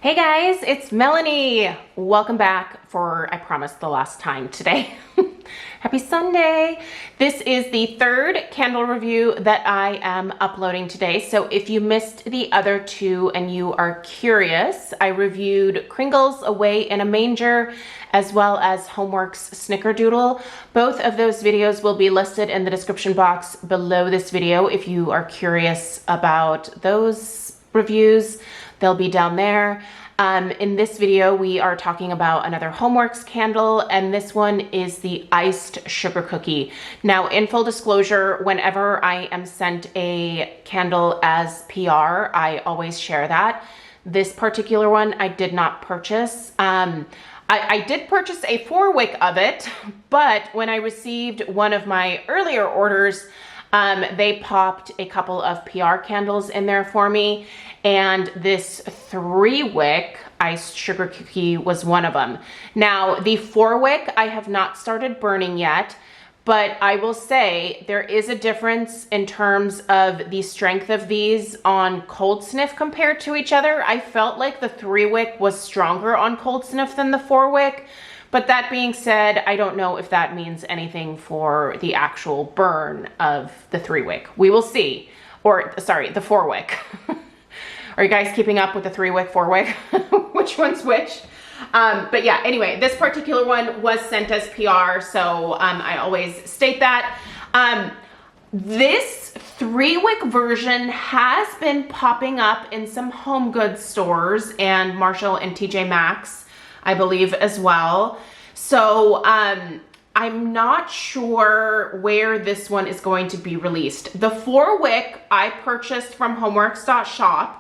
Hey guys, it's Melanie. Welcome back for, I promise, the last time today. Happy Sunday. This is the third candle review that I am uploading today. So if you missed the other two and you are curious, I reviewed Kringle's Away in a Manger as well as Homeworx Snickerdoodle. Both of those videos will be listed in the description box below this video if you are curious about those reviews. They'll be down there. In this video, we are talking about another Homeworx candle, and this one is the iced sugar cookie. Now, in full disclosure, whenever I am sent a candle as PR, I always share that. This particular one I did not purchase. I did purchase a 4-wick of it, but when I received one of my earlier orders, they popped a couple of PR candles in there for me, and this 3-wick iced sugar cookie was one of them. Now, the 4-wick I have not started burning yet, but I will say there is a difference in terms of the strength of these on cold sniff compared to each other. I felt like the 3-wick was stronger on cold sniff than the 4-wick. But that being said, I don't know if that means anything for the actual burn of the 3-wick. We will see. Or, sorry, the 4-wick. Are you guys keeping up with the 3-wick, 4-wick? Which one's which? But yeah, anyway, this particular one was sent as PR, so I always state that. This 3-wick version has been popping up in some home goods stores and Marshall and TJ Maxx, I believe, as well. So I'm not sure where this one is going to be released. The 4-wick I purchased from Homeworx.Shop,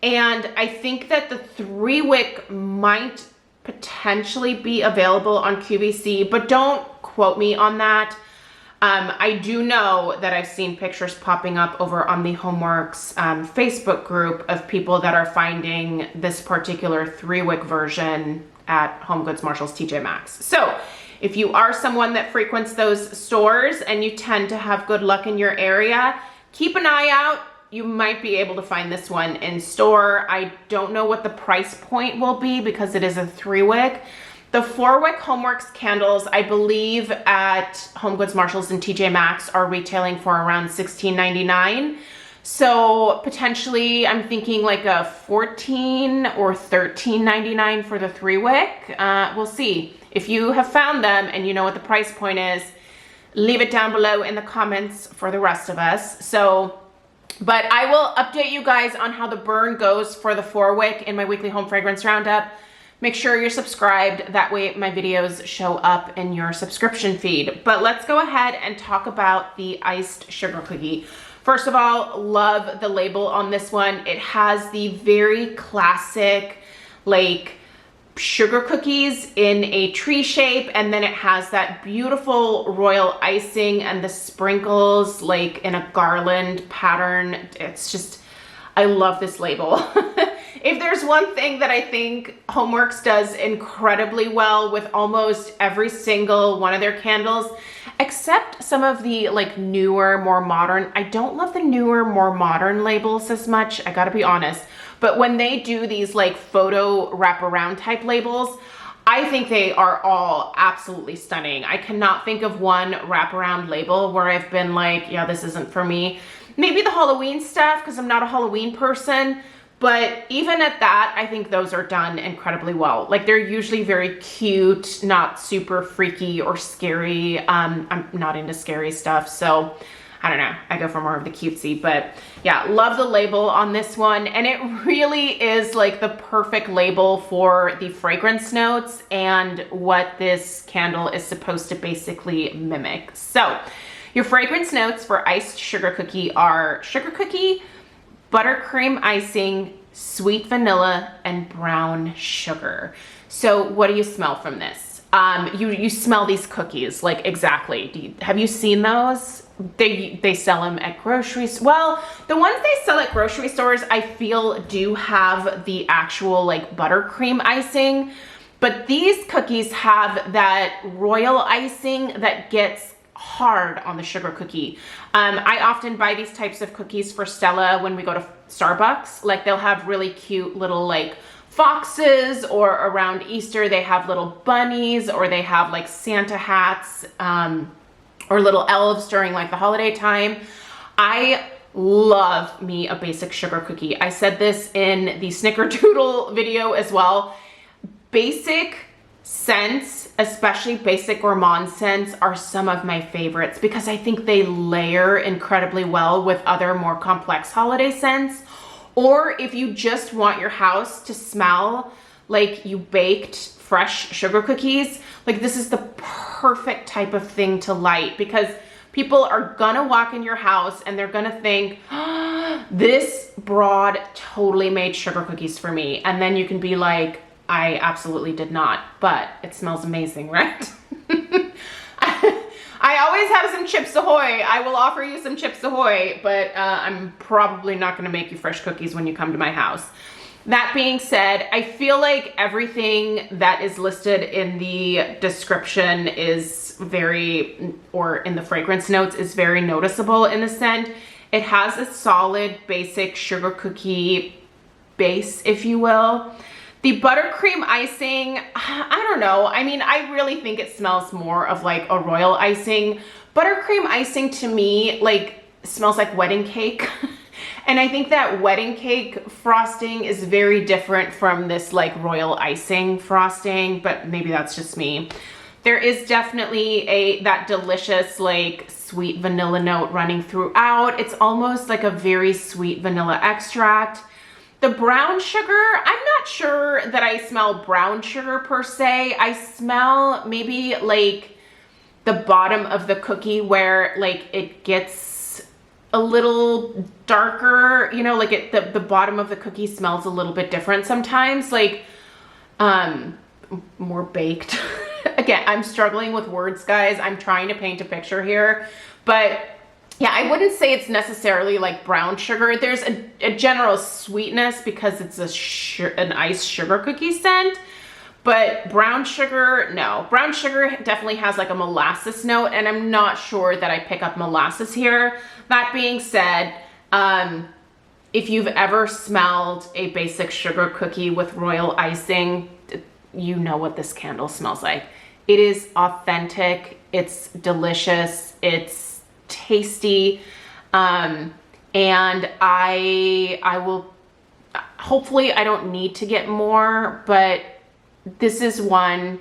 and I think that the 3-wick might potentially be available on QVC, but don't quote me on that. I do know that I've seen pictures popping up over on the Homeworx Facebook group of people that are finding this particular 3-wick version at Home Goods, Marshalls, TJ Maxx. So if you are someone that frequents those stores and you tend to have good luck in your area, keep an eye out. You might be able to find this one in store. I don't know what the price point will be because it is a 3-wick. The 4-wick Homeworx candles, I believe at Home Goods, Marshalls, and TJ Maxx are retailing for around $16.99. So potentially I'm thinking like a $14 or $13.99 for the 3-wick. We'll see. If you have found them and you know what the price point is, leave it down below in the comments for the rest of us. But I will update you guys on how the burn goes for the 4-wick in my weekly home fragrance roundup. Make sure you're subscribed. That way my videos show up in your subscription feed. But let's go ahead and talk about the iced sugar cookie. First of all, love the label on this one. It has the very classic, like, sugar cookies in a tree shape, and then it has that beautiful royal icing and the sprinkles like in a garland pattern. It's just, I love this label. If there's one thing that I think Homeworx does incredibly well with almost every single one of their candles, except some of the like newer, more modern, I don't love the newer, more modern labels as much, I gotta be honest. But when they do these like photo wraparound type labels, I think they are all absolutely stunning. I cannot think of one wraparound label where I've been like, yeah, this isn't for me. Maybe the Halloween stuff, because I'm not a Halloween person. But even at that, I think those are done incredibly well. Like, they're usually very cute, not super freaky or scary. I'm not into scary stuff, so I don't know. I go for more of the cutesy, but yeah, love the label on this one. And it really is like the perfect label for the fragrance notes and what this candle is supposed to basically mimic. So your fragrance notes for iced sugar cookie are sugar cookie, buttercream icing, sweet vanilla, and brown sugar. So what do you smell from this? You smell these cookies, like, exactly. Have you seen those? They sell them at groceries. Well, the ones they sell at grocery stores, I feel, do have the actual like buttercream icing, but these cookies have that royal icing that gets hard on the sugar cookie. I often buy these types of cookies for Stella when we go to Starbucks. Like they'll have really cute little like foxes, or around Easter they have little bunnies, or they have like Santa hats, or little elves during like the holiday time. I love me a basic sugar cookie. I said this in the snickerdoodle video as well. Basic scents, especially basic gourmand scents, are some of my favorites because I think they layer incredibly well with other more complex holiday scents. Or if you just want your house to smell like you baked fresh sugar cookies, like this is the perfect type of thing to light, because people are gonna walk in your house and they're gonna think, oh, this broad totally made sugar cookies for me. And then you can be like, I absolutely did not, but it smells amazing, right? I always have some Chips Ahoy. I will offer you some Chips Ahoy, but I'm probably not gonna make you fresh cookies when you come to my house. That being said, I feel like everything that is listed in the description is very, or in the fragrance notes, is very noticeable in the scent. It has a solid basic sugar cookie base, if you will. The buttercream icing, I don't know. I mean, I really think it smells more of like a royal icing. Buttercream icing to me, like, smells like wedding cake. And I think that wedding cake frosting is very different from this like royal icing frosting, but maybe that's just me. There is definitely that delicious like sweet vanilla note running throughout. It's almost like a very sweet vanilla extract. The brown sugar, I'm not sure that I smell brown sugar per se. I smell maybe like the bottom of the cookie where like it gets a little darker, you know, like the bottom of the cookie smells a little bit different sometimes, like more baked. Again, I'm struggling with words, guys. I'm trying to paint a picture here, but yeah, I wouldn't say it's necessarily like brown sugar. There's a general sweetness because it's an iced sugar cookie scent, but brown sugar, no. Brown sugar definitely has like a molasses note, and I'm not sure that I pick up molasses here. That being said, if you've ever smelled a basic sugar cookie with royal icing, you know what this candle smells like. It is authentic, it's delicious, it's tasty, and I will, hopefully I don't need to get more, but this is one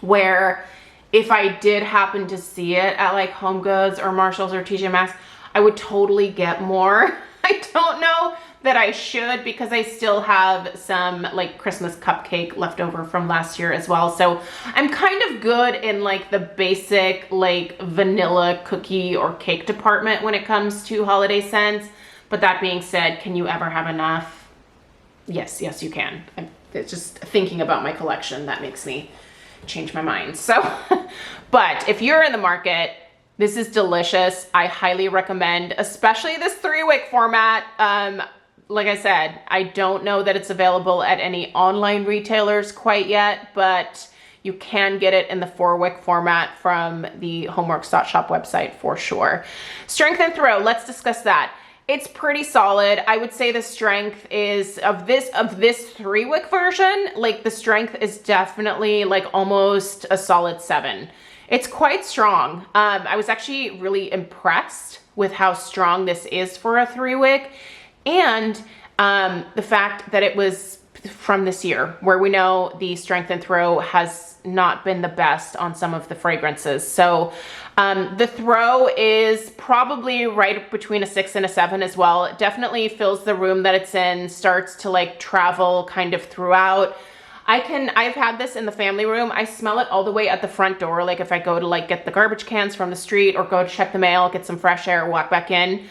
where if I did happen to see it at like HomeGoods or Marshalls or TJ Maxx, I would totally get more. I don't know that I should, because I still have some like Christmas cupcake left over from last year as well. So I'm kind of good in like the basic like vanilla cookie or cake department when it comes to holiday scents. But that being said, can you ever have enough? Yes, yes, you can. It's just thinking about my collection that makes me change my mind. So, but if you're in the market, this is delicious. I highly recommend, especially this 3-wick format. Like I said, I don't know that it's available at any online retailers quite yet, but you can get it in the 4-wick format from the Homeworx.Shop website for sure. Strength and throw, let's discuss that. It's pretty solid. I would say the strength is of this 3-wick version, like the strength is definitely like almost a solid 7. It's quite strong. I was actually really impressed with how strong this is for a 3-wick, and the fact that it was from this year, where we know the strength and throw has not been the best on some of the fragrances. So the throw is probably right between a 6 and a 7 as well. It definitely fills the room that it's in, starts to like travel kind of throughout. I've had this in the family room. I smell it all the way at the front door. Like if I go to like get the garbage cans from the street or go to check the mail, get some fresh air, walk back in.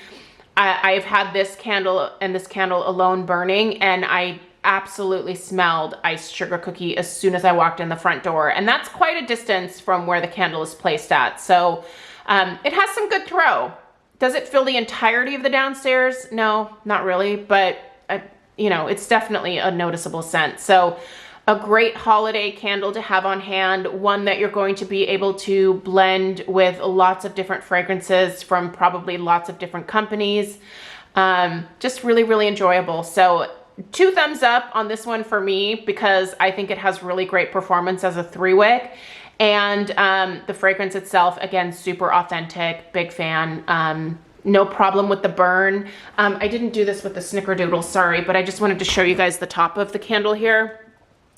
I've had this candle and this candle alone burning, and I absolutely smelled iced sugar cookie as soon as I walked in the front door. And that's quite a distance from where the candle is placed at. So it has some good throw. Does it fill the entirety of the downstairs? No, not really, but you know, it's definitely a noticeable scent. So a great holiday candle to have on hand, one that you're going to be able to blend with lots of different fragrances from probably lots of different companies. Just really, really enjoyable. So 2 thumbs up on this one for me because I think it has really great performance as a 3-wick. And the fragrance itself, again, super authentic, big fan. No problem with the burn. I didn't do this with the snickerdoodle, sorry, but I just wanted to show you guys the top of the candle here.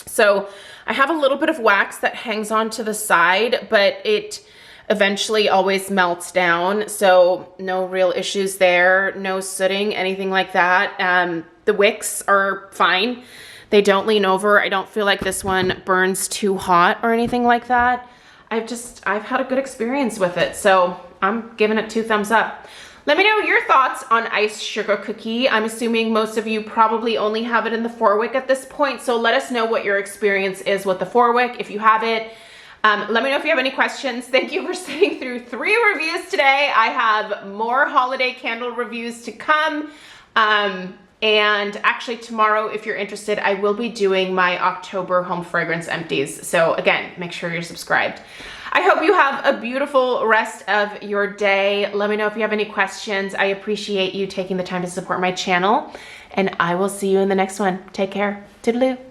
So I have a little bit of wax that hangs on to the side, but it eventually always melts down. So no real issues there, no sooting, anything like that. The wicks are fine. They don't lean over. I don't feel like this one burns too hot or anything like that. I've had a good experience with it. So I'm giving it 2 thumbs up. Let me know your thoughts on iced sugar cookie. I'm assuming most of you probably only have it in the 4-wick at this point. So let us know what your experience is with the 4-wick if you have it. Let me know if you have any questions. Thank you for sitting through 3 reviews today. I have more holiday candle reviews to come. And actually tomorrow, if you're interested, I will be doing my October home fragrance empties. So again, make sure you're subscribed. I hope you have a beautiful rest of your day. Let me know if you have any questions. I appreciate you taking the time to support my channel, and I will see you in the next one. Take care. Toodaloo.